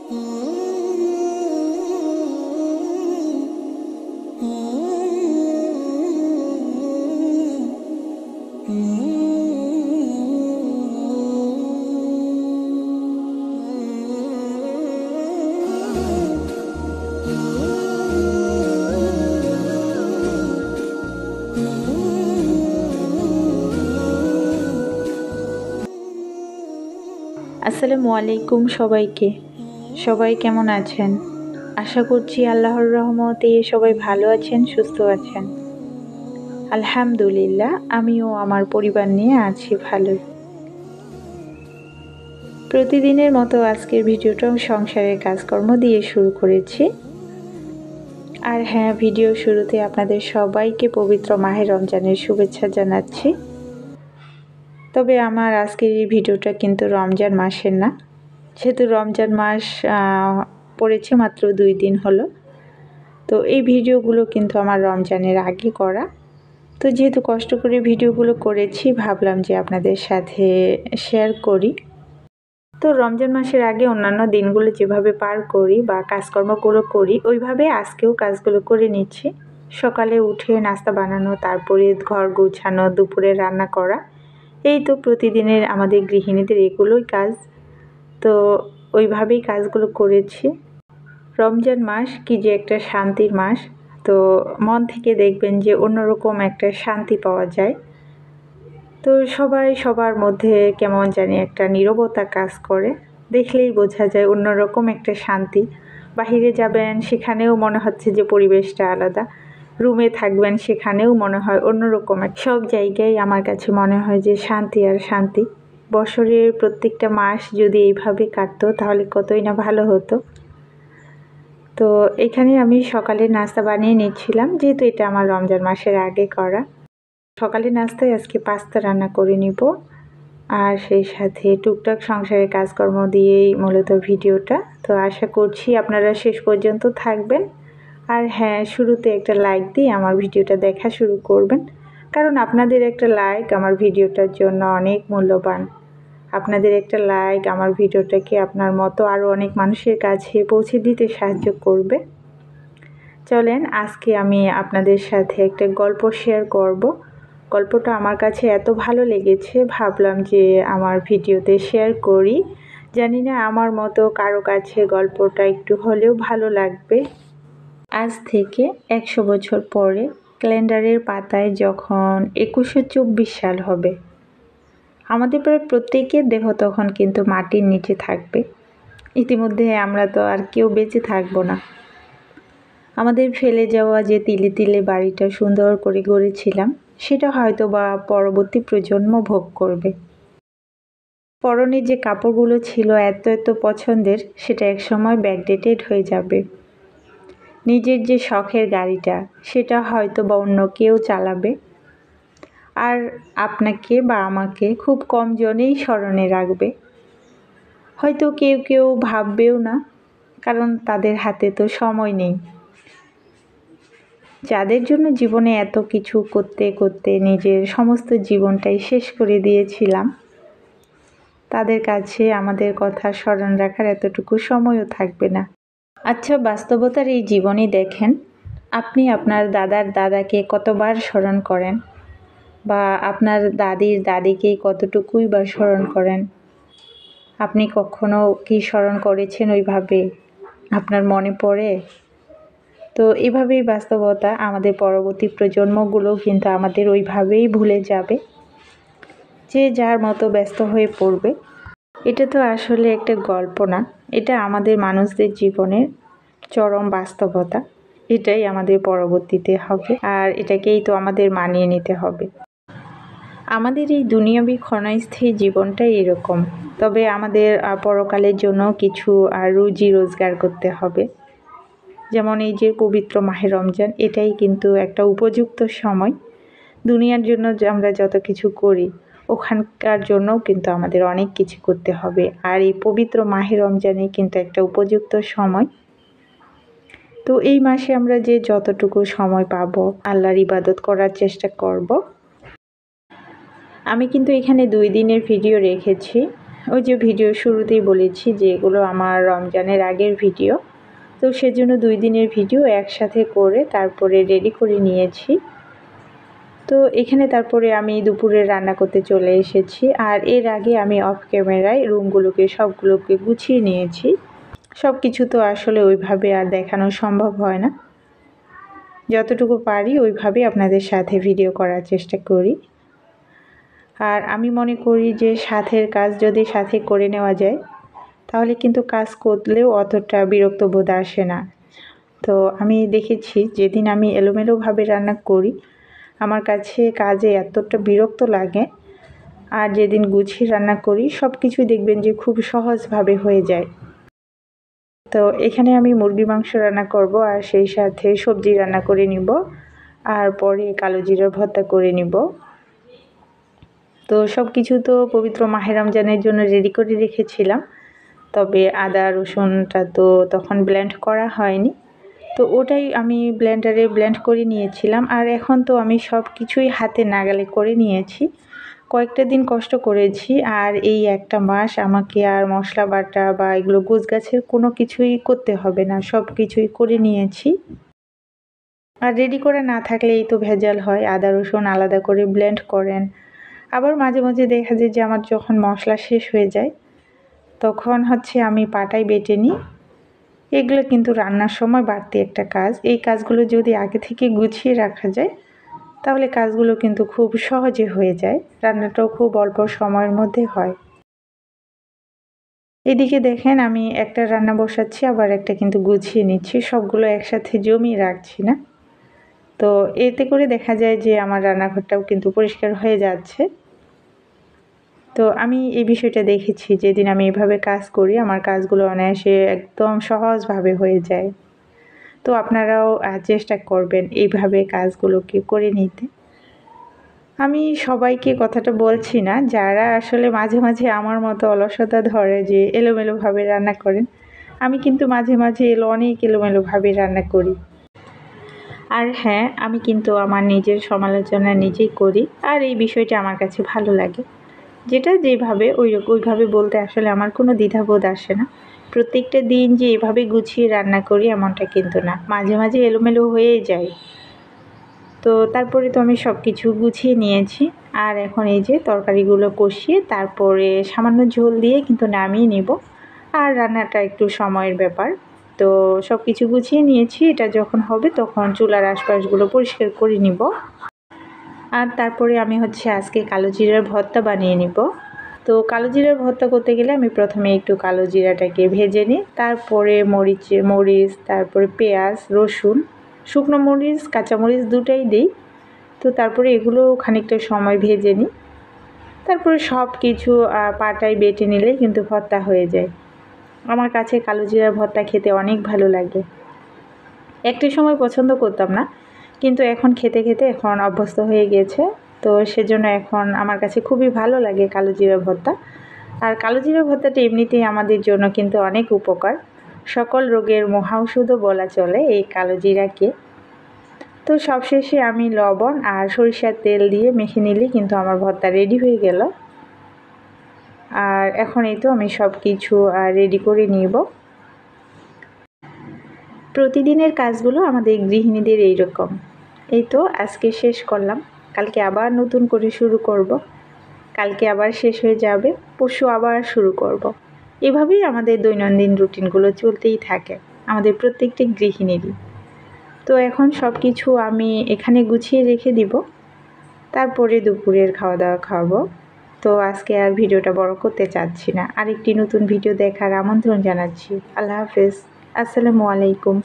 আসসালামু আলাইকুম সবাইকে। সবাই কেমন আছেন? আশা করছি আল্লাহর রহমতে সবাই ভালো আছেন, সুস্থ আছেন। আলহামদুলিল্লাহ, আমিও আমার পরিবার নিয়ে আছি ভালোই। প্রতিদিনের মতো আজকের ভিডিওটাও সংসারের কাজকর্ম দিয়ে শুরু করেছি। আর হ্যাঁ, ভিডিও শুরুতে আপনাদের সবাইকে পবিত্র মাহে রমজানের শুভেচ্ছা জানাচ্ছি। তবে আমার আজকের এই ভিডিওটা কিন্তু রমজান মাসের না, যেহেতু রমজান মাস পড়েছে মাত্র 2 দিন হলো। তো এই ভিডিওগুলো কিন্তু আমার রমজানের আগে করা। তো যেহেতু কষ্ট করে ভিডিওগুলো করেছি, ভাবলাম যে আপনাদের সাথে শেয়ার করি। তো রমজান মাসের আগে অন্যান্য দিনগুলো যেভাবে পার করি বা কাজকর্মগুলো করি, ওইভাবে আজকেও কাজগুলো করে নিচ্ছি। সকালে উঠে নাস্তা বানানো, তারপরে ঘর গোছানো, দুপুরে রান্না করা, এই তো প্রতিদিনের আমাদের গৃহিণীদের এগুলোই কাজ। তো ওইভাবেই কাজগুলো করেছি। রমজান মাস কি যে একটা শান্তির মাস, তো মন থেকে দেখবেন যে অন্যরকম একটা শান্তি পাওয়া যায়। তো সবাই সবার মধ্যে কেমন জানি একটা নীরবতা কাজ করে, দেখলেই বোঝা যায় অন্যরকম একটা শান্তি। বাহিরে যাবেন, সেখানেও মনে হচ্ছে যে পরিবেশটা আলাদা। রুমে থাকবেন, সেখানেও মনে হয় অন্যরকম। সব জায়গায় আমার কাছে মনে হয় যে শান্তি আর শান্তি। বছরের প্রত্যেকটা মাস যদি এইভাবে কাটতো তাহলে কতই না ভালো হতো। তো এখানে আমি সকালে নাস্তা বানিয়ে নিচ্ছিলাম, যেহেতু এটা আমার রমজান মাসের আগে করা। সকালে নাস্তায় আজকে পাস্তা রান্না করে নিব, আর সেই সাথে টুকটাক সংসারের কাজকর্ম দিয়েই মূলত ভিডিওটা। তো আশা করছি আপনারা শেষ পর্যন্ত থাকবেন। আর হ্যাঁ, শুরুতে একটা লাইক দিয়ে আমার ভিডিওটা দেখা শুরু করবেন, কারণ আপনাদের একটা লাইক আমার ভিডিওটার জন্য অনেক মূল্যবান। আপনাদের একটা লাইক আমার ভিডিওটাকে আপনার মতো আরও অনেক মানুষের কাছে পৌঁছে দিতে সাহায্য করবে। চলেন, আজকে আমি আপনাদের সাথে একটা গল্প শেয়ার করব। গল্পটা আমার কাছে এত ভালো লেগেছে, ভাবলাম যে আমার ভিডিওতে শেয়ার করি। জানি না আমার মতো কারো কাছে গল্পটা একটু হলেও ভালো লাগবে। আজ থেকে 100 বছর পরে ক্যালেন্ডারের পাতায় যখন 2124 সাল হবে, আমাদের প্রায় প্রত্যেকের দেহ তখন কিন্তু মাটির নিচে থাকবে। ইতিমধ্যে আমরা তো আর কেউ বেঁচে থাকবো না। আমাদের ফেলে যাওয়া যে তিলে তিলে বাড়িটা সুন্দর করে গড়েছিলাম, সেটা হয়তো বা পরবর্তী প্রজন্ম ভোগ করবে। পরনে যে কাপড়গুলো ছিল এত এত পছন্দের, সেটা একসময় ব্যাকডেটেড হয়ে যাবে। নিজের যে শখের গাড়িটা, সেটা হয়তো বা অন্য কেউ চালাবে। আর আপনাকে বা আমাকে খুব কম জনেই স্মরণে রাখবে। হয়তো কেউ কেউ ভাববেও না, কারণ তাদের হাতে তো সময় নেই। যাদের জন্য জীবনে এত কিছু করতে করতে নিজের সমস্ত জীবনটাই শেষ করে দিয়েছিলাম, তাদের কাছে আমাদের কথা স্মরণ রাখার এতটুকু সময়ও থাকবে না। আচ্ছা, বাস্তবতার এই জীবনে দেখেন, আপনি আপনার দাদার দাদাকে কতবার স্মরণ করেন, বা আপনার দাদির দাদিকে কতটুকুই বা স্মরণ করেন? আপনি কখনো কি স্মরণ করেছেন ওইভাবে? আপনার মনে পড়ে? তো এভাবেই বাস্তবতা, আমাদের পরবর্তী প্রজন্মগুলো কিন্তু আমাদের ওইভাবেই ভুলে যাবে, যে যার মতো ব্যস্ত হয়ে পড়বে। এটা তো আসলে একটা গল্প না, এটা আমাদের মানুষদের জীবনের চরম বাস্তবতা। এটাই আমাদের পরবর্তীতে হবে, আর এটাকেই তো আমাদের মানিয়ে নিতে হবে। আমাদের এই দুনিয়াবি ক্ষণস্থায়ী জীবনটাই এরকম। তবে আমাদের পরকালের জন্য কিছু রুজি রোজগার করতে হবে। যেমন এই যে পবিত্র মাহে রমজান, এটাই কিন্তু একটা উপযুক্ত সময়। দুনিয়ার জন্য যে আমরা যত কিছু করি, ওখানকার জন্যও কিন্তু আমাদের অনেক কিছু করতে হবে। আর এই পবিত্র মাহে রমজানে কিন্তু একটা উপযুক্ত সময়। তো এই মাসে আমরা যে যতটুকু সময় পাবো, আল্লাহর ইবাদত করার চেষ্টা করব। আমি কিন্তু এখানে 2 দিনের ভিডিও রেখেছি। ওই যে ভিডিও শুরুতেই বলেছি যে এগুলো আমার রমজানের আগের ভিডিও, তো সেজন্য 2 দিনের ভিডিও একসাথে করে তারপরে রেডি করে নিয়েছি। তো এখানে তারপরে আমি দুপুরে রান্না করতে চলে এসেছি। আর এর আগে আমি অফ ক্যামেরায় রুমগুলোকে সবগুলোকে গুছিয়ে নিয়েছি। সব কিছু তো আসলে ওইভাবে আর দেখানো সম্ভব হয় না, যতটুকু পারি ওইভাবেই আপনাদের সাথে ভিডিও করার চেষ্টা করি। আর আমি মনে করি যে সাথের কাজ যদি সাথে করে নেওয়া যায় তাহলে কিন্তু কাজ করলেও অতটা বিরক্ত বোধ আসে না। তো আমি দেখেছি যেদিন আমি এলোমেলোভাবে রান্না করি আমার কাছে কাজে এতটা বিরক্ত লাগে, আর যেদিন গুছিয়ে রান্না করি সব কিছুই দেখবেন যে খুব সহজভাবে হয়ে যায়। তো এখানে আমি মুরগির মাংস রান্না করব আর সেই সাথে সবজি রান্না করে নিব, আর পরে কালো জিরার ভর্তা করে নিব। তো সব কিছু তো পবিত্র মাহে রমজানের জন্য রেডি করে রেখেছিলাম, তবে আদা রসুনটা তো তখন ব্লেন্ড করা হয়নি, তো ওটাই আমি ব্লেন্ডারে ব্লেন্ড করে নিয়েছিলাম। আর এখন তো আমি সব কিছুই হাতে নাগালে করে নিয়েছি। কয়েকটা দিন কষ্ট করেছি, আর এই একটা মাস আমাকে আর মশলা বাটা বা এগুলো গোছগাছের কোনো কিছুই করতে হবে না, সব কিছুই করে নিয়েছি। আর রেডি করে না থাকলে এই তো ভেজাল হয়, আদা রসুন আলাদা করে ব্লেন্ড করেন। আবার মাঝে মাঝে দেখা যায় যে আমার যখন মশলা শেষ হয়ে যায় তখন আমি পাটায় বেটে নিই। এগুলো কিন্তু রান্নার সময় বাড়তি একটা কাজ, এই কাজগুলো যদি আগে থেকে গুছিয়ে রাখা যায় তাহলে কাজগুলো কিন্তু খুব সহজে হয়ে যায়, রান্নাটাও খুব অল্প সময়ের মধ্যে হয়। এদিকে দেখেন আমি একটা রান্না বসাচ্ছি আবার একটা কিন্তু গুছিয়ে নিচ্ছি, সবগুলো একসাথে জমিয়ে রাখছি না। তো এতে করে দেখা যায় যে আমার রান্নাঘরটাও কিন্তু পরিষ্কার হয়ে যাচ্ছে। তো আমি এই বিষয়টা দেখেছি, যেদিন আমি এভাবে কাজ করি আমার কাজগুলো অনায়াসে একদম সহজভাবে হয়ে যায়। তো আপনারাও চেষ্টা করবেন এইভাবে কাজগুলোকে করে নিতে। আমি সবাইকে কথাটা বলছি না, যারা আসলে মাঝে মাঝে আমার মতো অলসতা ধরে যে এলোমেলোভাবে রান্না করেন, আমি কিন্তু মাঝে মাঝে অনেক এলোমেলোভাবে রান্না করি। আর হ্যাঁ, আমি কিন্তু আমার নিজের সমালোচনা নিজেই করি, আর এই বিষয়টা আমার কাছে ভালো লাগে। যেটা যেভাবে ওইভাবে বলতে আসলে আমার কোনো দ্বিধাবোধ আসে না। প্রত্যেকটা দিন যে এভাবে গুছিয়ে রান্না করি এমনটা কিন্তু না, মাঝে মাঝে এলোমেলো হয়ে যায়। তো তারপরে তো আমি সব কিছু গুছিয়ে নিয়েছি, আর এখন এই যে তরকারিগুলো কষিয়ে তারপরে সামান্য ঝোল দিয়ে কিন্তু নামিয়ে নিব। আর রান্নাটা একটু সময়ের ব্যাপার। তো সব কিছু গুছিয়ে নিয়েছি, এটা যখন হবে তখন চুলার আশপাশগুলো পরিষ্কার করে নিব। আর তারপরে আমি আজকে কালো জিরার ভর্তা বানিয়ে নিব। তো কালো জিরার ভর্তা করতে গেলে আমি প্রথমে একটু কালো জিরাটাকে ভেজে নিই, তারপরে মরিচ, তারপরে পেঁয়াজ, রসুন, শুকনো মরিচ, কাঁচামরিচ দুটাই দিই। তো তারপরে এগুলো খানিকটা সময় ভেজে নিই, তারপরে সব কিছু পাটায় বেটে নিলেই কিন্তু ভর্তা হয়ে যায়। আমার কাছে কালো জিরার ভর্তা খেতে অনেক ভালো লাগে। একটা সময় পছন্দ করতাম না, কিন্তু এখন খেতে খেতে এখন অভ্যস্ত হয়ে গেছে। তো সেজন্য এখন আমার কাছে খুবই ভালো লাগে কালো জিরা ভর্তা। আর কালো জিরা ভর্তাটা এমনিতেই আমাদের জন্য কিন্তু অনেক উপকার, সকল রোগের মহাঔষধও বলা চলে এই কালো জিরাকে। তো সবশেষে আমি লবণ আর সরিষার তেল দিয়ে মেখে নিলেই কিন্তু আমার ভর্তা রেডি হয়ে গেল। আর এখন এই তো আমি সব কিছু রেডি করে নিব। প্রতিদিনের কাজগুলো আমাদের গৃহিণীদের এইরকম। এই তো আজকে শেষ করলাম, কালকে আবার নতুন করে শুরু করব, কালকে আবার শেষ হয়ে যাবে, পরশু আবার শুরু করব। এভাবেই আমাদের দৈনন্দিন রুটিনগুলো চলতেই থাকে আমাদের প্রত্যেকটি গৃহিণীরই। তো এখন সব কিছু আমি এখানে গুছিয়ে রেখে দিব, তারপরে দুপুরের খাওয়া দাওয়া খাবো। তো আজকে আর ভিডিওটা বড় করতে চাচ্ছি না, আরেকটি নতুন ভিডিও দেখার আমন্ত্রণ জানাচ্ছি। আল্লাহ হাফেজ, আসসালামু আলাইকুম।